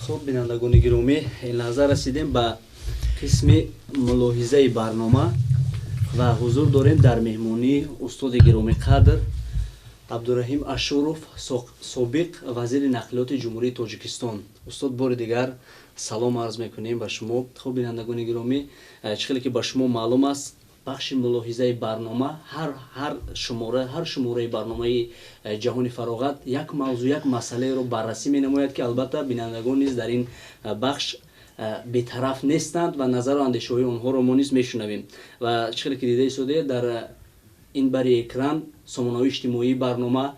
خب بینندگان گرامی، این لحظه رسیدیم به قسم ملاحظه برنامه و حضور داریم در مهمانی استاد گرامی قدر عبدالرحیم اشورов سابق وزیر نقلیات جمهوری تاجیکستان. استاد بار دیگر سلام عرض میکنیم به شما. خب بینندگان گرامی، چخیلی که به شما معلوم است بخش ملاحظه برنامه هر شماره برنامه جهانی فراغت یک موضوع یک مسئله رو بررسی می نماید که البته بینندگان نیز در این بخش بی‌طرف نیستند و نظر و اندیشه های آنها رو ما نیز میشنویم. و چخیلی که دیده شده در این بر اکران سامانه‌های اجتماعی برنامه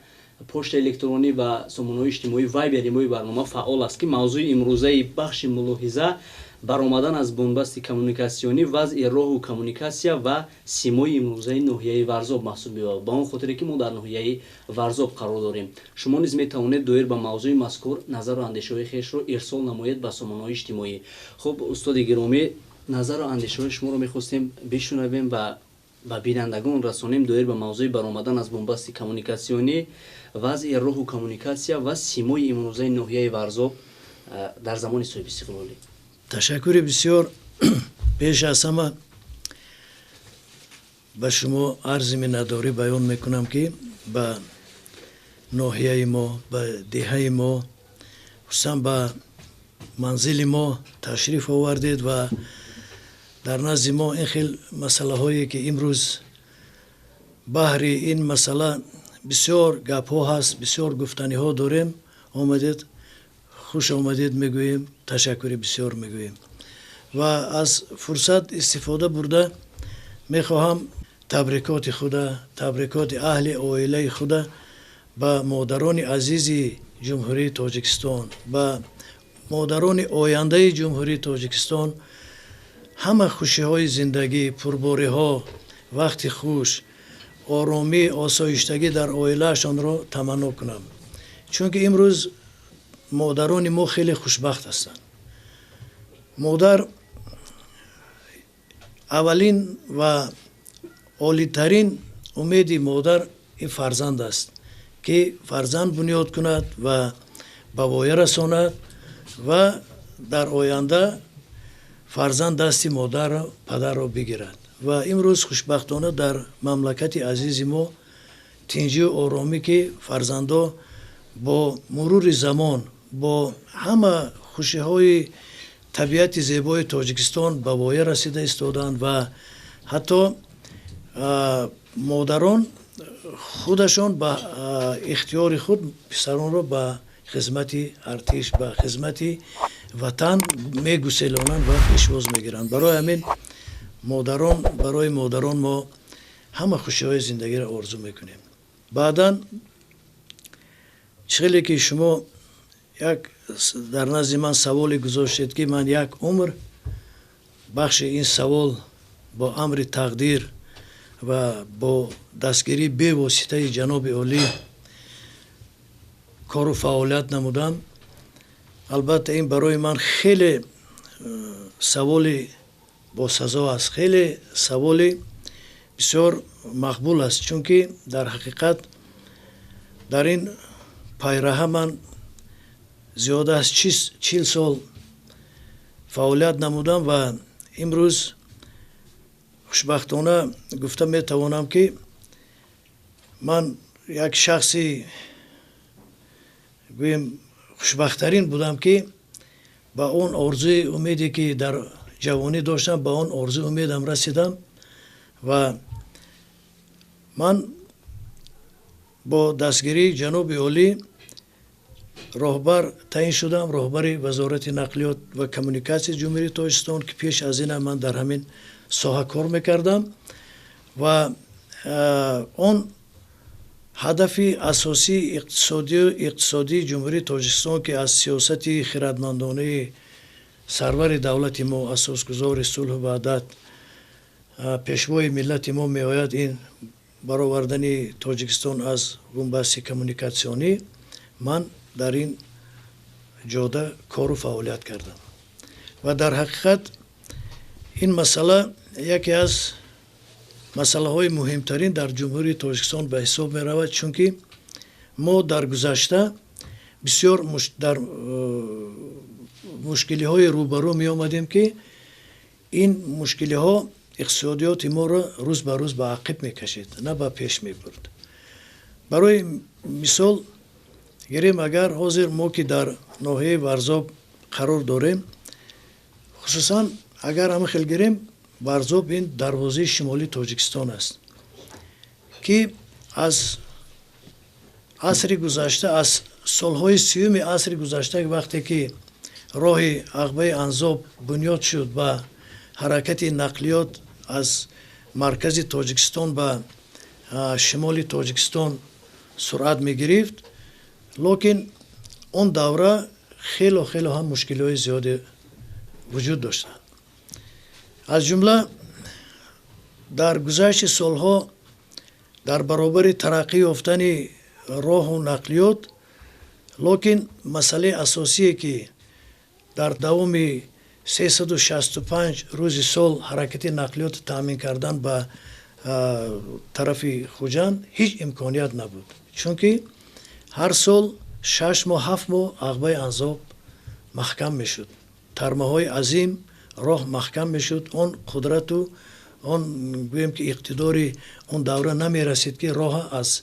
پشت الکترونی و سامانه‌های اجتماعی وایبر موی برنامه فعال است که موضوع امروزه بخش ملاحظه برآمدن از بنبست کمونیکاسیونی، وضع راه و کمونیکاسیا و سیمای امروزه ناحیه ورزاب محسوب می‌شود. با اون خاطری که ما در ناحیه ورزاب قرار داریم، شما نیز می‌توانید دایر به موضوع مذکور نظر و اندیشه‌های خویش رو ارسال نمایید به سامانه‌های اجتماعی. خب استاد گرامی، نظر و اندیشه‌های شما رو می‌خواستیم بشنویم و با بینندگان رسانیم دایر به موضوع برآمدن از بنبست کمونیکاسیونی، وضع راه و کمونیکاسیا و سیمای امروزه ناحیه ورزاب در زمان صاحب استقلالی. تشکر بسیار. پیش از همه به شما عرض مینه‌داری بیان میکنم که به ناحیه ما، به دهه ما، خصوصا به منزل ما تشریف آوردید و در نزد ما این خیلی مسئله هایی که امروز بحر این مسئله بسیار گپ ها هست، بسیار گفتنی ها داریم، آمدید، خوش آمدید میگوییم، تشکر بسیار میگوییم و از فرصت استفاده برده میخواهم تبریکات خود، تبریکات اهل عائله خود به مادران عزیز جمهوری تاجیکستان، به مادران آینده جمهوری تاجیکستان، همه خوشی های زندگی، پرباری ها، وقت خوش، آرامی، آسایشتگی در عائلهشان را تمنا کنم. چون که امروز مادران ما خیلی خوشبخت هستند. مادر اولین و عالی‌ترین امید مادر این فرزند است که فرزند بنیاد کند و به وایه رساند و در آینده فرزند دست مادر را، پدر را بگیرد. و امروز خوشبختانه در مملکت عزیز ما تنجی و آرامی که فرزندا با مرور زمان با همه خوشی های طبیعت زیبای تاجیکستان به وایه رسیده استادند و حتی مادران خودشان به اختیار خود پسران را به خدمت ارتش، به خدمت وطن میگسلانند و پیشواز میگیرند. برای همین برای مادران ما همه خوشی های زندگی را آرزو میکنیم. بعدا چخیلی که شما یک در نزد من سوالی گذاشتید که من یک عمر بخش این سوال با امر تقدیر و با دستگیری به واسطه جناب عالی کار و فعالیت نمودم. البته این برای من خیلی سوالی با سزا است، خیلی سوالی بسیار مقبول است، چون که در حقیقت در این پیراه من زیاده از 40 سال فعالیت نمودم و امروز خوشبختانه گفته میتوانم که من یک شخصی گویم خوشبخترین بودم که با اون آرزوی امیدی که در جوانی داشتم با اون آرزوی امیدم رسیدم و من با دستگیری جناب عالی راهبر تعیین شدم، راهبر وزارت نقلیات و کمونیکاسیون جمهوری تاجیکستان که پیش از این من در همین ساحه کار میکردم و اون هدف اساسی اقتصادی جمهوری تاجیکستان که از سیاست خردمندانه سرور دولت ما، اساسگزار صلح و وحدت، پیشوای ملت ما می آید این برآوردن تاجیکستان از بنبست کمونیکاسیونی. من در این جاده کار و فعالیت کردم و در حقیقت این مسئله یکی از مسئله های مهمترین در جمهوری تاجیکستان به حساب می رود، چون که ما در گذشته بسیار در مشکلی های روبرو می آمدیم که این مشکلی ها اقتصادیات ما را روز به روز به عقب می کشید نه به پیش می برد. برای مثال گریم اگر حاضر ما که در ناحیه ورزاب قرار داریم، خصوصا اگر همه خیلی گریم ورزاب این دروازه شمالی تاجیکستان است که از عصر گذشته، از سالهای سیوم عصر گذشته وقتی که راه عقبه انزاب بنیاد شد و حرکت نقلیات از مرکز تاجیکستان به شمال تاجیکستان سرعت می گرفت، لیکن اون دوره خیلی هم مشکلات زیاده وجود داشت. از جمله در گذشت سالها در برابر ترقی یافتن راه و نقلیات، لیکن مسئله اساسی که در دوام 365 روز سال حرکت نقلیات تامین کردن به طرف خوجند هیچ امکانیت نبود، چون که هر سال 6 ماه 7 ماه عقبه انزاب محکم میشد، ترمه های عظیم راه محکم میشد، اون قدرت و اون گویم که اقتداری اون دوره نمی رسید که راه از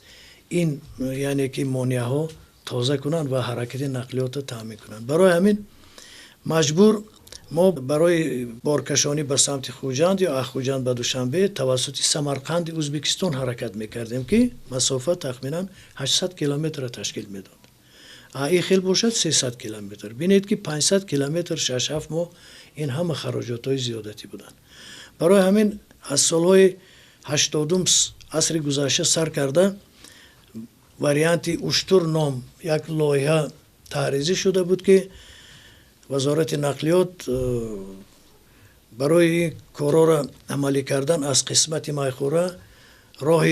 این یعنی که مانع ها تازه کنند و حرکت نقلیات تامین کنند. برای همین مجبور ما برای بارکشانی به سمت خوجند یا از خوجند به دوشنبه توسط سمرقند ازبکستان حرکت میکردیم که مسافت تقریبا 800 کیلومتر تشکیل میداد. این خیلی باشد 300 کیلومتر. بینید که 500 کیلومتر 6-7 ماه این همه خراجات های زیادتی بودند. برای همین از سالهای 80 عصر گذشته سر کرده واریانت اشتر نام یک لایحه تعریضی شده بود که وزارت نقلیات برای کارا را عملی کردن از قسمت مایخوره راه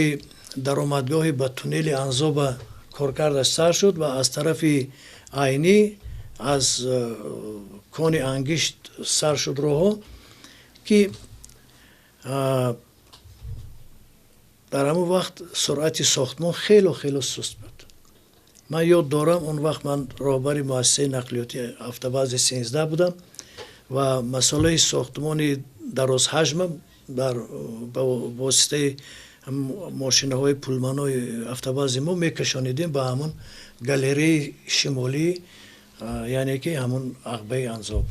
درآمدگاه به تونل انزاب کارکردش سر شد و از طرف عینی از کان انگشت سر شد راه که در همون وقت سرعت ساختمان خیلی سست بود. من یاد دارم اون وقت من راهبر مؤسسه نقلیاتی هفته‌باز 13 بودم و مسئله ساختمان دراز حجم در واسطه ماشین‌های پولمن‌های هفته‌باز ما میکشانیدیم به همون گالری شمالی، یعنی که همون عقبه انزاب.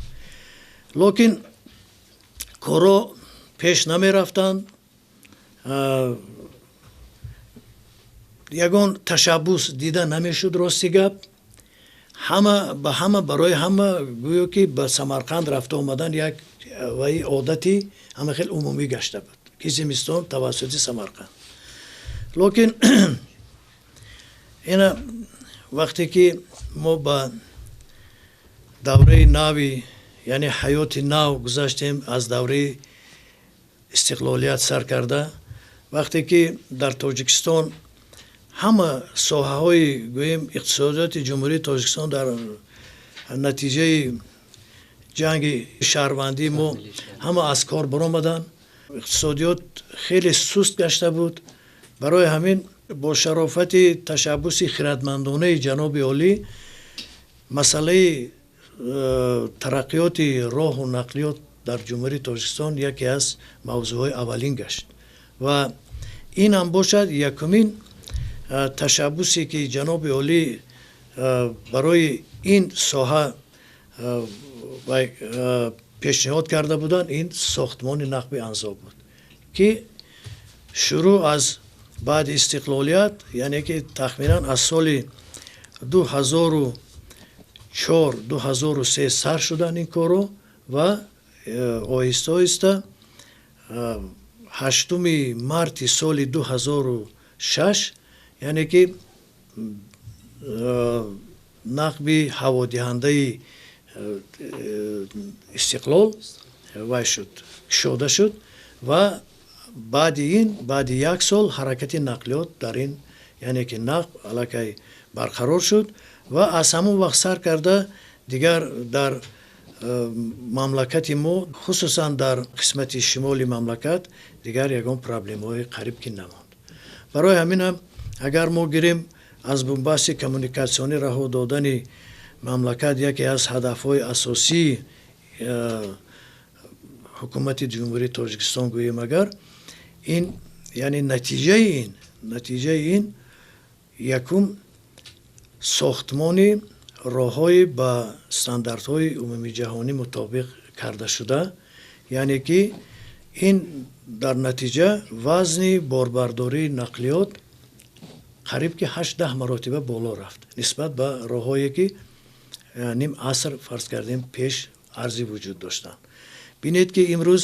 لیکن کارا پیش نمی رفتند. یگان تشبوس دیده نمیشد راستی گپ، همه برای همه گویا که به سمرقند رفته آمدن یک وی عادتی همه خیلی عمومی گشته بود که زمستان توسط سمرقند. لیکن این وقتی که ما به دوره نوی یعنی حیات نو گذاشتیم، از دوره استقلالیت سر کرده، وقتی که در تاجیکستان همه ساحه های گویم اقتصادیات جمهوری تاجیکستان در نتیجه جنگ شهروندی ما همه از کار برآمدن، اقتصادیات خیلی سست گشته بود. برای همین با شرافت تشبوس خردمندانه جناب عالی مسئله ترقیات راه و نقلیات در جمهوری تاجیکستان یکی از موضوعهای اولین گشت و این هم باشد یکمین تشبوسی که جناب عالی برای این ساحه پیشنهاد کرده بودند این ساختمان نقب انزاب بود که شروع از بعد استقلالیت، یعنی که تقریبا از سال 2004-2003 سر شدن این کارو و آهسته آهسته 8 مارت سال 2006 یعنی که نقب هوادهنده استقلال وای شده شد و بعد یک سال حرکت نقلیات در این یعنی که نقب علاقه برقرار شد و از همون وقت سر کرده دیگر در مملکت ما خصوصا در قسمت شمالی مملکت دیگر یکان پرابلم های قریب که نماند. برای همین هم اگر ما گیریم از بنبست کمونیکاسیونی رها دادن мамлакат яке аз ҳадафҳои асосии ҳукумати ҷумҳурии Тоҷикистон гӯем агар ин яъне натиҷаи ин якум сохтмони роҳҳои ба стандартҳои умумии ҷаҳонӣ мутобиқ карда шуда, яъне ки ин дар натиҷа вазни борбардории нақлиёт қариб ки 8-10 маротиба боло рафт нисбат ба роҳҳое ки ним аср фарз кардем пеш арзи вуҷуд доштанд. бинед ки имрӯз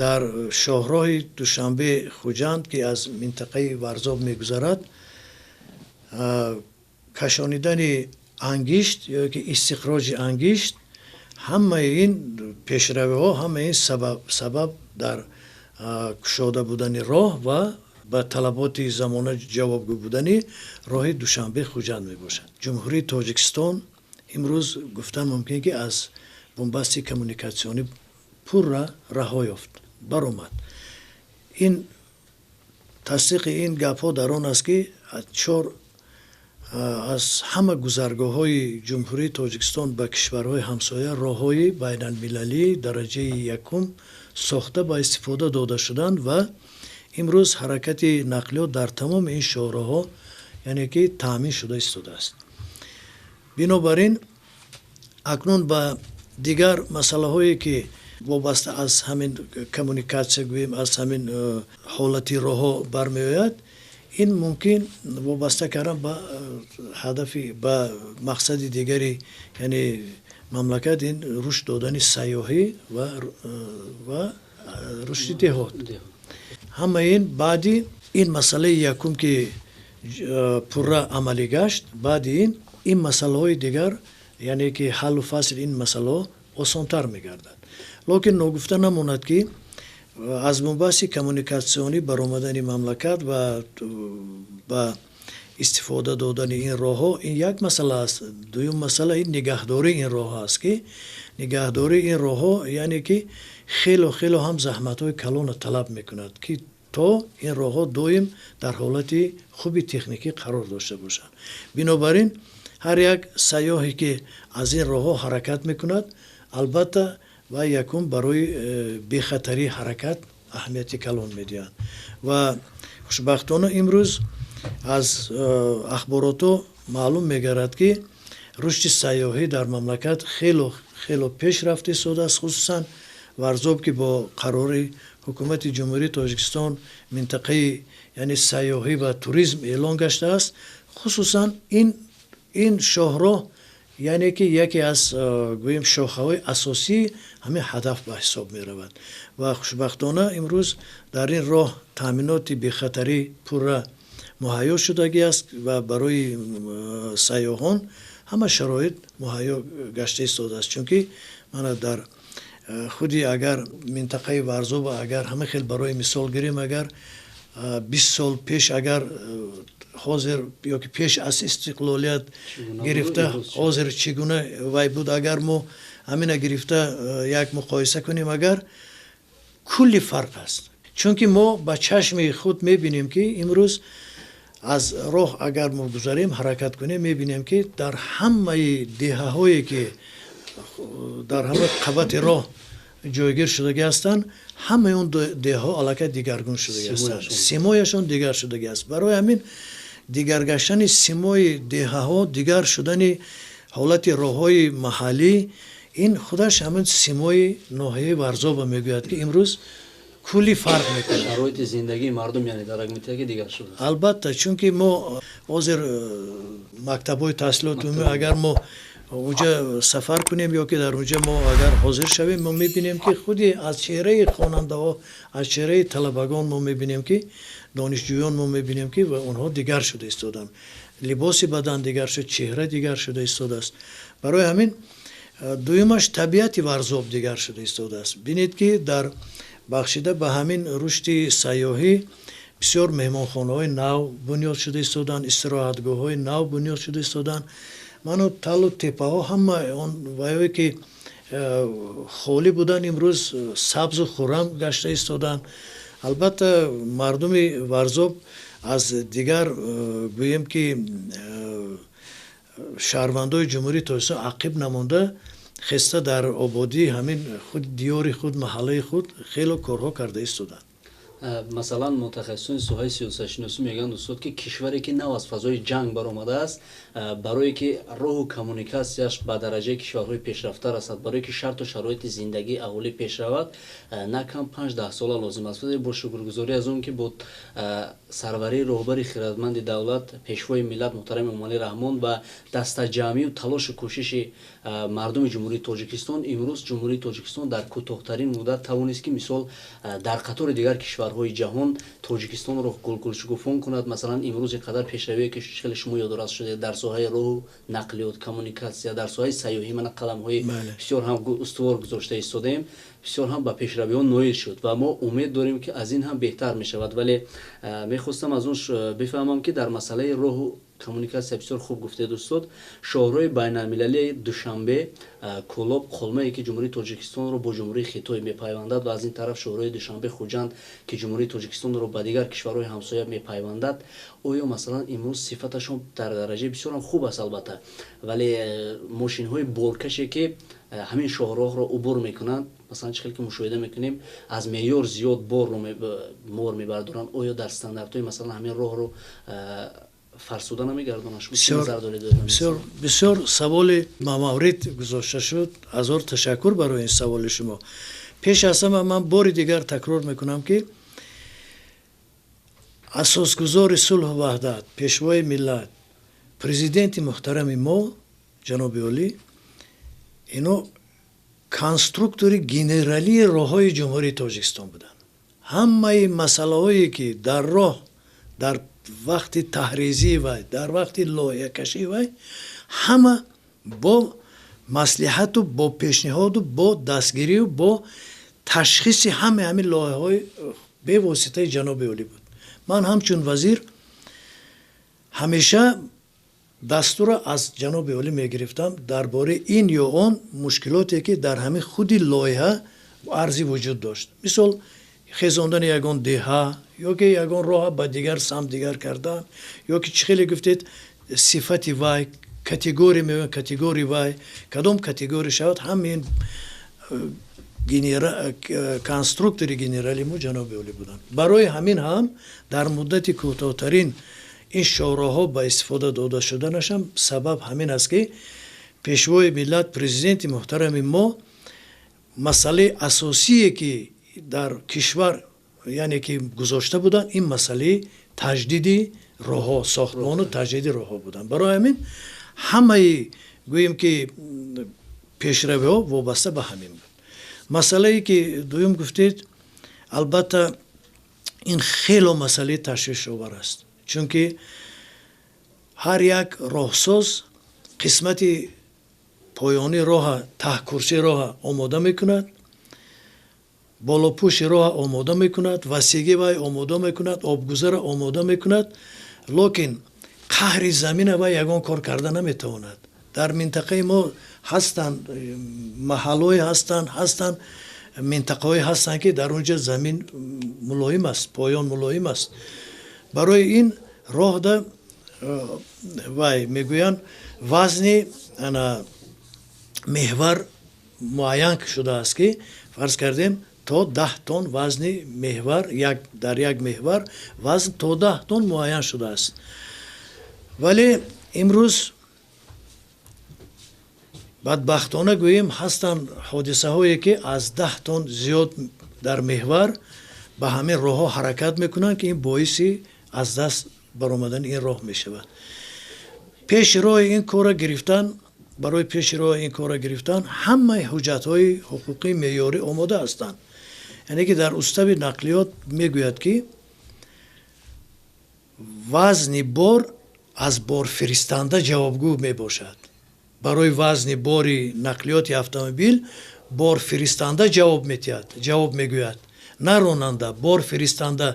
дар шоҳроҳи душанбе хуҷанд ки аз минтақаи варзоб мегузарад, кашонидани ангишт ё ки истихроҷи ангишт, ҳамаи ин пешравиҳо, ҳамаи ин сабаб дар кушода будани роҳ ва ба талаботи замона ҷавобгӯ будани роҳи душанбе хуҷанд мебошад. ҷумҳурии Тоҷикистон имрӯз гуфтан мумкин ки аз бомбасти коммуникатсионӣ пурра раҳо ёфт, баромад. ин тасдиқи ин гапҳо дар он аст ки аз ҳама гузаргоҳҳои ҷумҳурии Тоҷикистон ба кишварҳои ҳамсоя роҳҳои байналмилалии дараҷаи якум сохта ба истифода дода шуданд ва имрӯз ҳаракати нақлиёт дар тамоми ин шоҳраҳо яъне ки таъмин шуда истодааст. бинобар ин акнун ба дигар масъалаҳое ки вобаста аз ҳамин коммуникатсия гӯем аз ҳамин ҳолати роҳҳо бармеояд, ин мумкин вобаста кардан ба ҳадафи ба мақсади дигари яъне мамлакат ин рушд додани сайёҳӣ ва рушди деҳот. ҳама ин баъди ин масъалаи якум ки пурра амалӣ гашт, баъди ин масъалаҳои дигар яъне ки ҳаллу фасли ин масъалаҳо осонтар мегардад. локин ногуфта намонад ки аз бомбасти коммуникатсионӣ баромадани мамлакат ва ба истифода додани ин роҳҳо ин як масъала аст. дуюм масъала ин нигаҳдории ин роҳҳо аст ки нигаҳдории ин роҳҳо яъне ки хело ҳам заҳматҳои калонро талаб мекунад ки то ин роҳҳо доим дар ҳолати хуби техникӣ қарор дошта бошанд. бинобар ин ҳар як сайёҳе ки аз ин роҳҳо ҳаракат мекунад, албатта ва якум барои бехатарии ҳаракат аҳамияти калон медиҳанд. ва хушбахтона имрӯз аз ахборото маълум мегардад ки рушди сайёҳӣ дар мамлакат хело пеш рафта истодааст. хусусан варзоб ки бо қарори ҳукумати ҷумҳурии Тоҷикистон минтақаи яъне сайёҳӣ ва туризм эълон гаштааст. хусусан ин шоҳроҳ яъне ки яке аз гӯем шохаҳои асосии ҳамин ҳадаф ба ҳисоб меравад. ва хушбахтона имрӯз дар ин роҳ таъминоти бехатарӣ пурра муҳайё шудагӣ аст ва барои сайёҳон ҳама шароит муҳайё гашта истодааст. чунки мана дар худи агар минтақаи варзоба агар ҳама хел барои мисол гирем, агар 20 сол пеш агар ҳозир ё ки пеш аз истиқлолият гирифта ҳозир чӣ гуна вай буд, агар мо ҳамина гирифта як муқоиса кунем, агар кулли фарқ аст. чунки мо ба чашми худ мебинем ки имрӯз аз роҳ агар мо гузарем ҳаракат кунем, мебинем ки дар ҳамаи деҳаҳое ки дар ҳама қабати роҳ ҷойгир шудагӣ ҳастанд, ҳамаи он деҳаҳо аллакай дигаргун шудагӣ ҳастанд, симояшон дигар шудагӣ аст. барои ҳамин дигар гаштани симои деҳаҳо, дигар шудани ҳолати роҳҳои маҳаллӣ, ин худаш ҳамин симои ноҳияи варзоба мегӯяд ки имрӯз кулли фарқ мекунад. шароити зиндагии мардум яъне дарак метаҳад ки дигар шуда. албатта, чунки мо ҳозир мактабҳои таҳсилоти умумӣ агар мо اونجا سفر کنیم یا که در اونجا ما اگر حاضر شویم، ما میبینیم که خودی از چهره خواننده ها، از چهره طلبگان ما میبینیم که دانشجویان ما میبینیم که و اونها دیگر شده ایستادن، لباس بدن دیگر شد، چهره دیگر شده ایستاده است. برای همین دویمش طبیعت ورزاب دیگر شده ایستاده است. بینید که در بخشیده به همین رشد سیاحی بسیار مهمانخانه‌های نو بنیاد شده ایستادن، استراحتگاه‌های نو بنیاد شده ایستادن. منو تلو تپه ها همه اون وایایی که خالی بودن امروز سبز و خرم گشته ایستادن. البته مردم ورزاب از دیگر گویم که шаҳрвандои ҷумҳурии Тоҷикистон ақиб намонда хеста дар ободӣ ҳамин худ диёри худ маҳаллаи худ хело корҳо карда истоданд. масалан мутахассисони соҳаи сиёсатшиносӣ мегӯянд устод ки кишваре ки нав аз фазои ҷанг баромадааст, барое ки роҳу коммуникатсияш ба дараҷаи кишварҳои пешрафта расад, барое ки шарту шароити зиндагии аҳолӣ пеш равад, на кам 5-10 сола лозим аст. бо шукргузорӣ аз он ки бо сарварии роҳбари хиратманди давлат, пешвои миллат муҳтарами Эмомалӣ Раҳмон ва дастаҷамъию талошу кӯшиши мардуми ҷумҳурии Тоҷикистон, имрӯз ҷумҳурии Тоҷикистон дар кӯтоҳтарин муддат тавонист ки мисол дар қатори дигар кишварҳои ҷаҳон Тоҷикистонро гулшугуфон кунад. масалан имрӯз ин қадар пешравие ки хеле шумо ёдорас шудед дар соҳаи роҳу нақлиёт, коммуникатсия, дар соҳаи сайёҳӣ мана қадамҳои бисёр ҳам устувор гузошта истодаем, бисёр ҳам ба пешравиҳо ноил шуд ва мо умед дорем ки аз ин ҳам беҳтар мешавад. вале мехостам аз он бифаҳмам ки дар масъалаи роҳу коммуникатсия бисёр хуб гуфтед устод. шоҳрои байналмилалии Душанбе, Кӯлоб, Қолмае ки ҷумҳурии Тоҷикистонро бо ҷумҳурии Хитой мепайвандад ва аз ин тараф шоҳрои Душанбе Хуҷанд ки ҷумҳурии Тоҷикистонро ба дигар кишварҳои ҳамсоя мепайвандад, оё масалан имрӯз сифаташон дар дараҷаи бисёрам хуб аст албатта, вале мошинҳои боркаше ки ҳамин шоҳроҳро убур мекунанд, масалан чӣ хел ки мушоҳида мекунем аз меъёр зиёд мор мебардоранд, оё дар стандартҳои масалан ҳамин роҳро фарсуда намегардонад? бисёр саволи мамаврид гузошта шуд. азор ташаккур барои ин саволи шумо. пеш аз ҳама ман бори дигар такрор мекунам ки асосгузори сулҳу ваҳдат, пешвои миллат, президенти муҳтарами мо ҷаноби олӣ, ино конструктори генералии роҳҳои ҷумҳурии Тоҷикистон буданд. ҳамаи масъалаҳое ки дар роҳ, дар вақти таҳризии вай, дар вақти лоиҳакашии вай, ҳама бо маслиҳату бо пешниҳоду бо дастгирию бо ташхиси ҳамин лоиҳаҳои бевоситаи ҷаноби олӣ буд. ман ҳамчун вазир ҳамеша дастура аз ҷаноби олӣ мегирифтам дар бораи ин ё он мушкилоте ки дар ҳамин худи лоиҳа арзи вуҷуд дошт. мисол хезондани ягон деҳа ё ки ягон роҳа ба дигар самт дигар кардан, ё ки чӣ хеле гуфтед сифати вай, категории вай кадом категория шавад, ҳамин конструктори генерали мо ҷаноби олӣ буданд. барои ҳамин ҳам дар муддати кӯтоҳтарин ин шоҳроҳҳо ба истифода дода шуданашам сабаб ҳамин аст ки пешвои миллат, президенти муҳтарами мо масъалаи асосие ки дар кишвар яъне ки гузошта буданд, ин масъалаи таҷдиди роҳҳо, сохтмону таҷдиди роҳҳо буданд. барои ҳамин ҳамаи гӯем ки пешравиҳо вобаста ба ҳамин буд. масъалае ки дуюм гуфтед, албатта ин хело масъалаи ташвишовар аст, чунки ҳар як роҳсоз қисмати поёни роҳа, таҳкурсии роҳа омода мекунад, болопӯши роҳа омода мекунад, васиги вай омода мекунад, обгузара омода мекунад, локин қаҳри замина вай ягон кор карда наметавонад. дар минтақаи мо ҳастанд маҳаллҳое ҳастанд минтақаҳое ҳастанд ки дар онҷа замин мулоим аст, поён мулоим аст. барои ин роҳда вай мегӯянд вазни меҳвар муайян шудааст ки фарз кардем то 10 тонн вазни меҳвар дар як меҳвар вазн то 10 тонн муайян шудааст. вале имрӯз бадбахтона гӯем ҳастанд ҳодисаҳое ки аз 10 тонн зиёд дар меҳвар ба ҳамин роҳҳо ҳаракат мекунанд ки ин боиси аз даст баромадани ин роҳ мешавад. пеши роҳи ин кора гирифтан, барои пеши роҳи ин кора гирифтан ҳамаи ҳуҷҷатҳои ҳуқуқии меъёрӣ омода ҳастанд. яъне ки дар устави нақлиёт мегӯяд ки вазни бор аз борфиристанда ҷавобгӯ мебошад. барои вазни бори нақлиёти автомобил борфиристанда ҷавоб мегӯяд, на ронанда, борфиристанда.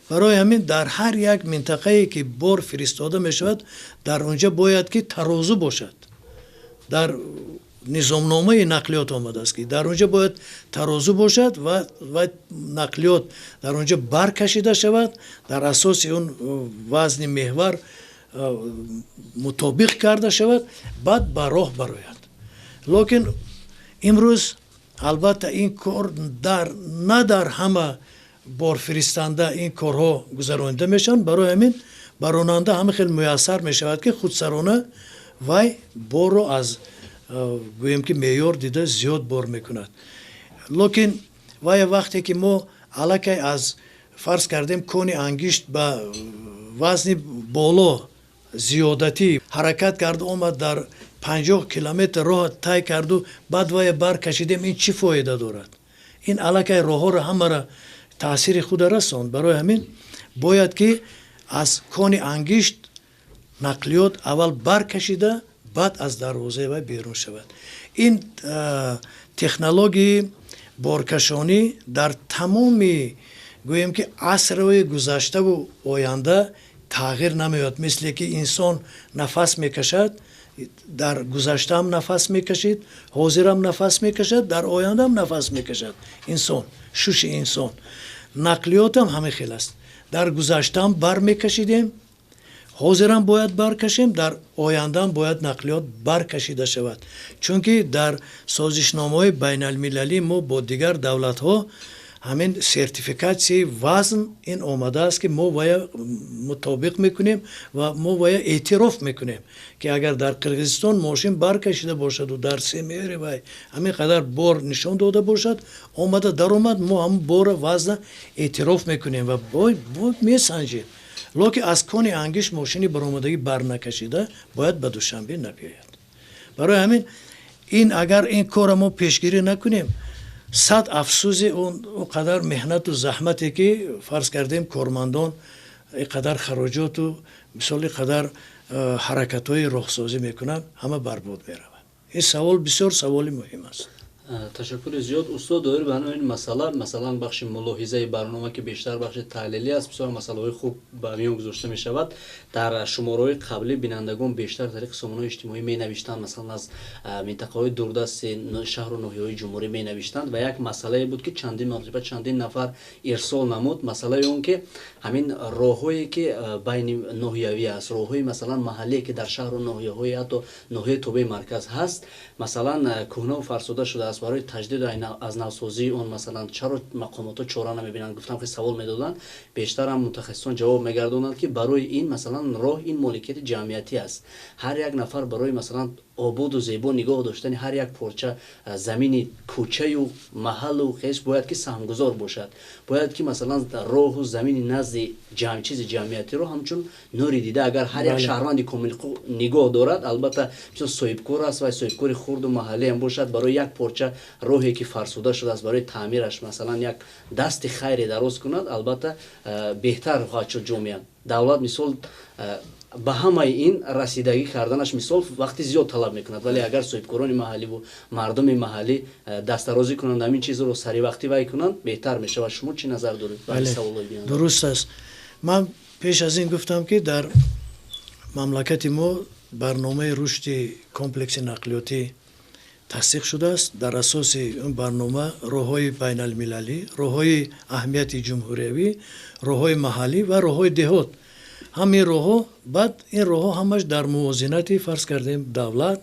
барои ҳамин дар ҳар як минтақае ки бор фиристода мешавад, дар онҷа бояд ки тарозу бошад. дар низомномаи нақлиёт омадааст ки дар онҷа бояд тарозу бошад ва нақлиёт дар онҷа баркашида шавад, дар асоси он вазни меҳвар مطابق کرده شود بعد به راه براید. لیکن امروز البته این کار نه در همه بار فرستنده این کارها گذرانده میشن، برای همین براننده همه خیلی میسر میشود که خودسرانه وای بار رو از گویم که معیار دیده زیاد بار میکند. لیکن وای وقتی که ما علاکه از فرض کردیم کنی انگشت به وزن بالا زیادتی حرکت کرد آمد در 50 کیلومتر راه طی کرد و بعد وای بر کشیدیم، این چی فایده دارد؟ این علاکه راه ها را همه را تاثیر خود رساند. برای همین باید که از کنی انگشت نقلیات اول بر کشیده بعد از دروازه وای بیرون شود. این تکنولوژی بارکشانی در تمامی گویم که عصر گذشته و آینده تغییر نمیاد. مثل که انسان نفس میکشد، در گذشته هم نفس میکشید، حاضر هم نفس میکشد، در آینده هم نفس میکشد. انسان شش انسان نقلیات هم همه خیلی است. در گذشته هم بر میکشیدیم، حاضر هم باید بر کشیم، در آینده هم باید نقلیات بر کشیده شود. چون که در سازشنامه‌های بین المللی ما با دیگر دولت ها همین سرتیفیکاتی وزن این آمده است که ما باید مطابق میکنیم و ما باید اعتراف میکنیم که اگر در قرقیزستان ماشین بر کشیده باشد و در سمیره و همین قدر بار نشان داده باشد آمده در آمد، ما هم بار وزن اعتراف میکنیم و باید میسنجیم. لیکن از کنی انگشت ماشینی برآمدگی بر نکشیده باید به دوشنبه نبیاید. برای همین این اگر این کار ما پیشگیری نکنیم، صد افسوس اون قدر مهنت و زحمتی که فرض کردیم کارمندان قدر خراجات و مثال قدر حرکت های راهسازی میکنن همه برباد میرود. این سوال بسیار سوال مهم است. تشکر زیاد استاد. دایر به این مسئله مثلا بخش ملاحظه برنامه که بیشتر بخش تحلیلی است، بسیار مسائل خوب به میان گذاشته می شود. در شماره‌های قبلی بینندگان بیشتر طریق سامانه‌های اجتماعی می نوشتند، مثلا از منطقه‌های دوردست شهر و ناحیه‌های جمهوری می نوشتند و یک مسئله بود که چندین مرتبه چندین نفر ارسال نمود. مسئله اون که همین راههایی که بین ناحیوی است، راههای مثلا محلی که در شهر و ناحیه‌های حتی ناحیه توبه مرکز هست، مثلا کهنه و فرسوده شده است. برای تجدید از نوسازی اون مثلا چرا مقامات چاره نمیبینن؟ گفتم که سوال میدادن، بیشتر هم متخصصان جواب میگردونند که برای این مثلا راه این مالکیت جمعیتی است. هر یک نفر برای مثلا آباد و زیبا نگاه داشتن هر یک پارچه زمین کوچه و محل و خیش باید که سهمگذار باشد. باید که مثلا راه و زمین نزد چیز جمعیتی رو همچون نوری دیده اگر هر یک شهروندی کامل نگاه دارد، البته مثلا صاحبکار است و صاحبکار خرد و محلی هم باشد، برای یک پارچه راهی که فرسوده شده است برای تعمیرش مثلا یک دست خیری دراز کند، البته بهتر خواهد شد. جامعه دولت مثال به همه این رسیدگی کردنش مثال وقتی زیاد طلب میکند، ولی اگر صاحبکاران محلی و مردم محلی دست درازی کنند همین چیز رو سری وقتی وای کنند بهتر میشه. و شما چی نظر دارید؟ بله درست است. من پیش از این گفتم که در مملکت ما برنامه رشد کمپلکس نقلیاتی تصدیق شده است. در اساس اون برنامه راههای بین المللی، راههای اهمیت جمهوری، راههای محلی و راههای دهات، همین راهها بعد این راهها همش در موازنتی فرض کردیم دولت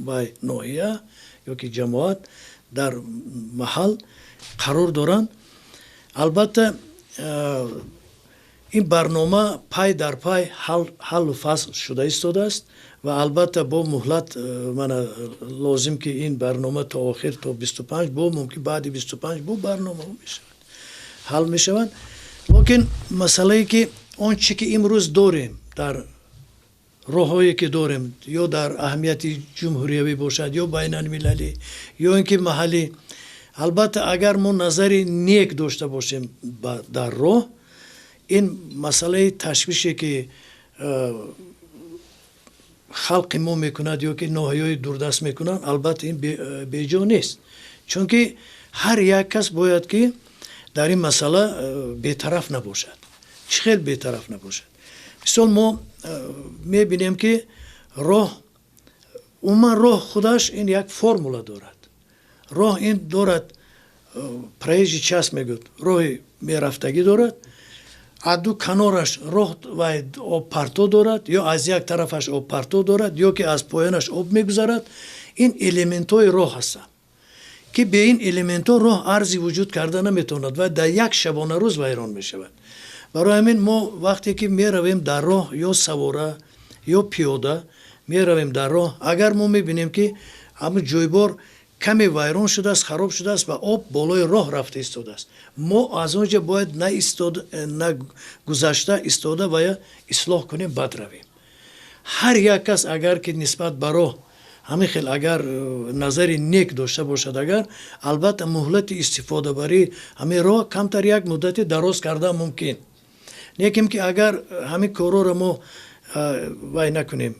و ناحیه یا که جماعت در محل قرار دارند. البته این برنامه پای در پای حل و فصل شده ایستاده است و البته با مهلت من لازم که این برنامه تا آخر تا 25 با ممکن بعد 25 با برنامه میشه حل میشوند. لیکن مسئله که اون چی که امروز داریم در راههایی که داریم یا در اهمیت جمهوری باشد یا بین المللی یا اینکه محلی، البته اگر ما نظری نیک داشته باشیم در راه، این مسئله تشویشی که خلق ما میکند یا که ناحیه‌های دوردست میکنند البته این بیجا نیست، چون که هر یک کس باید که در این مسئله بی‌طرف نباشد. خیلی بی‌طرف نباشد. مثلا ما میبینیم که راه خودش این یک فرمولا دارد. راه این دارد پریج چسب میگوید راه میرفتگی دارد. аду канораш роҳ ва об парто дорад ё аз як тарафаш об парто дорад ё ки аз поёнаш об мегузарад, ин элементҳои роҳ ҳастанд ки бе ин элементҳо роҳ арзи вуҷуд карда наметавонад ва дар як шабонарӯз вайрон мешавад. барои ҳамин мо вақте ки меравем дар роҳ ё савора ё пиёда меравем дар роҳ, агар мо мебинем ки ҳамн ҷойбор каме вайрон шудааст, хароб шудааст ва об болои роҳ рафта истодааст, мо аз он ҷо бояд на гузашта истода ва я ислоҳ кунем, баъд равем. ҳар як кас агар ки нисбат ба роҳ ҳамин хел агар назари нек дошта бошад, агар албатта муҳлати истифодабарии ҳамин роҳ камтар як муддати дароз карда мумкин. лекин ки агар ҳамин корҳоро мо вай накунем,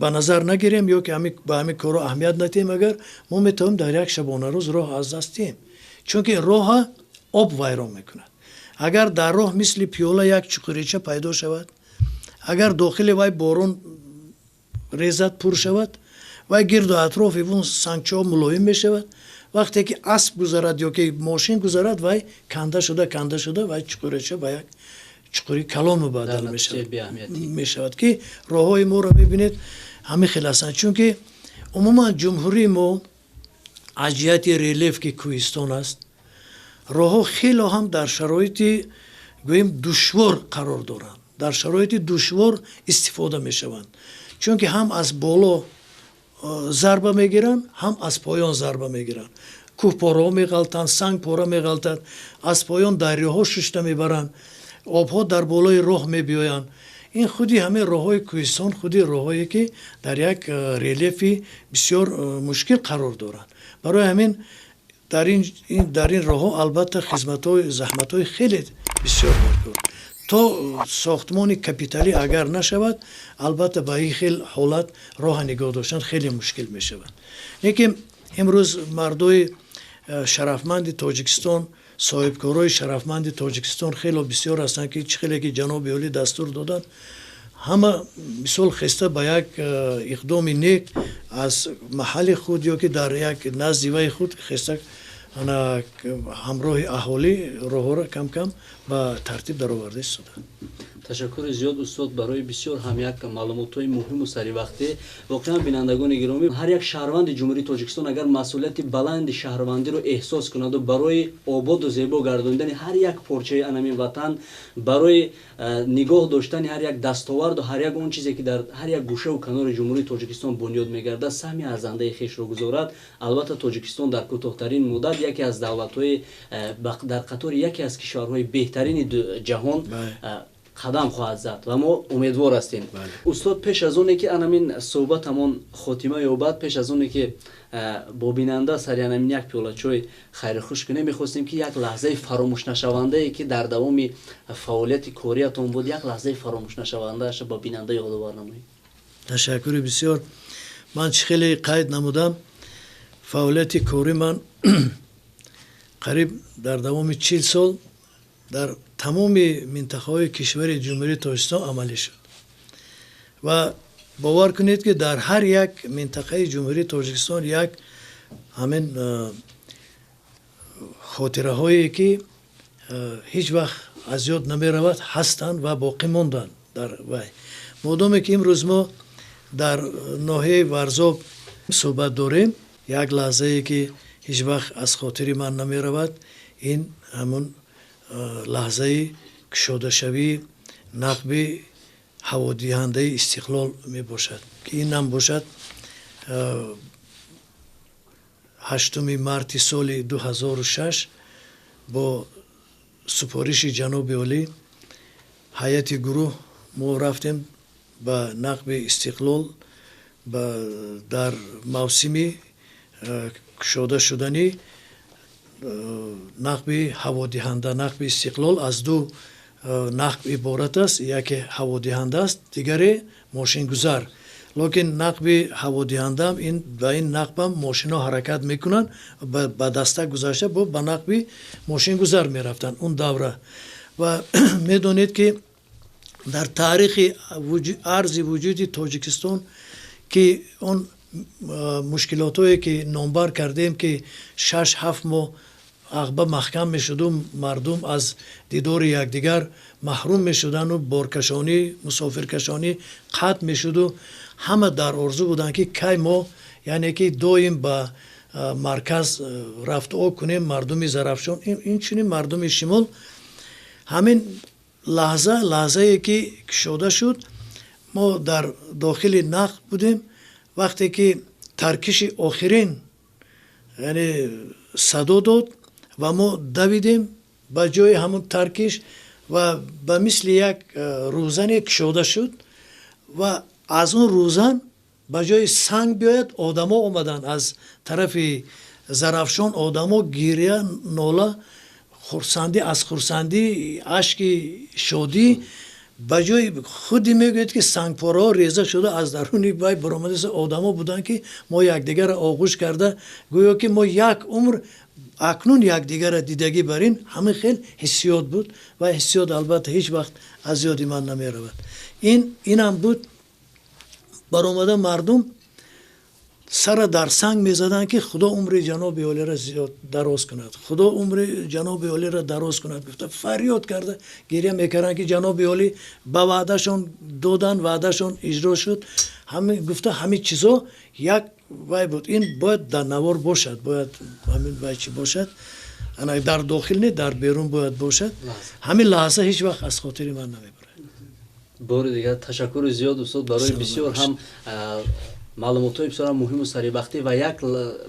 ба назар нагирем ё ки ба ҳамин корҳо аҳамият надиҳем, агар мо метавонем дар як шабонарӯз роҳ аз даст диҳем, чунки роҳа об вайрон мекунад. агар дар роҳ мисли пиёла як чуқурича пайдо шавад, агар дохили вай борон резад пур шавад, вай гирду атрофи вун сангчаҳо мулоим мешавад, вақте ки асп гузарад ё ки мошин гузарад, вай канда шуда вай чуқурича ба як чуқури калон мубаддал мешавад ки роҳҳои моро мебинед ҳамин хел ҳастанд. чунки умуман ҷумҳурии мо аз ҷиҳати релеф ки кӯҳистон аст, роҳҳо хело ҳам дар шароити гӯем душвор қарор доранд, дар шароити душвор истифода мешаванд, чунки ҳам аз боло зарба мегиранд, ҳам аз поён зарба мегиранд. кӯҳпораҳо меғалтанд, сангпора меғалтад, аз поён дарёҳо шушта мебаранд, обҳо дар болои роҳ мебиёянд. ин худи ҳамин роҳҳои кӯҳистон худи роҳҳое ки дар як релефи бисёр мушкил қарор доранд. барои ҳамин дар ин роҳҳо албатта хизматҳои заҳматҳои хеле бисёр мекун. то сохтмони капиталӣ агар нашавад, албатта ба ин хел ҳолат роҳа нигоҳ доштан хеле мушкил мешавад. лекин имрӯз мардои шарафманди тоҷикистон, соҳибкорҳои шарафманди тоҷикистон хело бисёр ҳастанд ки чӣ хеле ки ҷаноби олӣ дастур доданд, ҳама мисол хеста ба як иқдоми нек аз маҳалли худ ё ки дар як назди ваи худ хеста ҳамроҳи аҳолӣ роҳҳоро кам кам ба тартиб дароварда истоданд. ташаккури зиёд устод барои бисёр ҳам як маълумотҳои муҳиму саривақтӣ. Воқеан бинандагони гиромӣ, ҳар як шаҳрванди ҷумҳурии Тоҷикистон агар масъулияти баланди шаҳрвандиро эҳсос кунаду барои ободу зебо гардондани ҳар як порчаи анамин ватан, барои нигоҳ доштани ҳар як дастоварду ҳар як он чизе ки дар ҳар як гӯшаву канори ҷумҳурии Тоҷикистон бунёд мегардад, саҳми арзандаи хешро гузорад, албатта Тоҷикистон дар кӯтоҳтарин муддат яке аз давлатҳои дар қатори яке аз кишварҳои беҳтарини ҷаҳон қадам хоҳад зад ва мо умедвор ҳастем. устод, пеш аз оне ки анамин суҳбатамон хотима ёбад, пеш аз оне ки бо бинанда сари анамин як пиёла чой хайрихуш кунем, мехостем ки як лаҳзаи фаромӯшнашавандае ки дар давоми фаъолияти кориятон буд, як лаҳзаи фаромӯшнашавандааш ба бинанда ёдовар намоед. ташаккури бисёр. ман чӣ хеле қайд намудам, фаъолияти кори ман қариб дар давоми 40 сол дар тамоми минтақаҳои кишвари ҷумҳурии Тоҷикистон амалӣ шуд ва бовар кунед ки дар ҳар як минтақаи ҷумҳурии Тоҷикистон як ҳамин хотираҳое ки ҳеҷ вақт аз ёд намеравад ҳастанд ва боқӣ монданд дар вай. модоме ки имрӯз мо дар ноҳияи Варзоб суҳбат дорем, як лаҳзае ки ҳеҷ вақт аз хотири ман намеравад, ин ҳамон лаҳзаи кушодашавии нақби ҳаводиҳандаи истиқлол мебошад ки ин ҳам бошад 8 марти соли 2006 бо супориши ҷаноби олӣ ҳайати гурӯҳ мо рафтем ба нақби истиқлол дар мавсими кушода шудани нақби ҳаводиҳанда. нақби истиқлол аз ду нақб иборат аст, яке ҳаводиҳанда аст, дигаре мошингузар. лекин нақби ҳаводиҳандаам ба ин нақбам мошинҳо ҳаракат мекунанд, ба даста гузашта ба нақби мошингузар мерафтанд он давра. ва медонед ки дар таърихи арзи вуҷуди Тоҷикистон ки он мушкилотое ки номбар кардем ки 6-7 моҳ عقبه محکم میشد و مردم از دیدار یکدیگر محروم میشدن و بارکشانی مسافرکشانی قطع میشد و همه در آرزو بودن که کی ما یعنی که دویم به مرکز رفت او کنیم مردم زرافشان این چنین مردم شمال همین لحظه که شده شد ما در داخل نقد بودیم وقتی که ترکش آخرین یعنی صدا داد و ما دویدیم به جای همون ترکش و به مثل یک روزن کشوده شد و از اون روزن به جای سنگ بیاید آدما اومدن از طرف زرافشان آدما گریه ناله خورسندی از خورسندی اشک شادی به جای خودی میگوید که سنگپاره ها ریزه شده از درونی بای برآمده آدما بودن که ما یکدیگر آغوش کرده گویا که ما یک عمر اکنون یکدیگر دیدگی برین همه خیلی حسیات بود و حسیات البته هیچ وقت از یاد من نمی رود این هم بود برآمده مردم سر در سنگ میزدن که خدا عمر جناب عالی را زیاد دراز کند خدا عمر جناب عالی را دراز کند گفته فریاد کرده گریه میکردن که جناب عالی به وعدهشون دادن وعدهشون اجرا شد همه گفته همه چیزا یک وای بود این باید در نوار باشد باید همین وای چی باشد انا در داخل نه در بیرون باید باشد همین لحظه هیچ وقت از خاطر من نمیبره بار دیگر تشکر زیاد استاد برای بسیار هم معلومات بسیار مهم و سریبختی و یک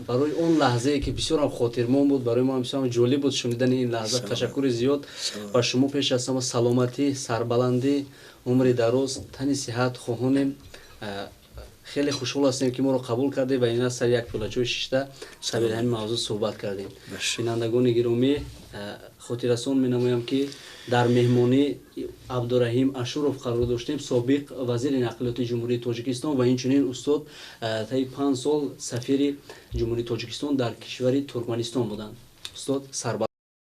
برای اون لحظه که بسیار هم خاطرمون بود برای ما بسیار جالب بود شنیدن این لحظه تشکر زیاد و شما پیش از همه سلامتی سربلندی عمر دراز تنی صحت خواهانیم خیلی خوشحال هستیم که ما رو قبول کرده و این سر یک پلاچوی ششته سبیل همین موضوع صحبت کردیم بینندگان گرامی خاطررسان می‌نمایم که در مهمانی عبدالرحیم اشورов قرار داشتیم سابق وزیر نقلیات جمهوری تاجیکستان و اینچنین استاد طی 5 سال سفیر جمهوری تاجیکستان در کشور ترکمنستان بودند استاد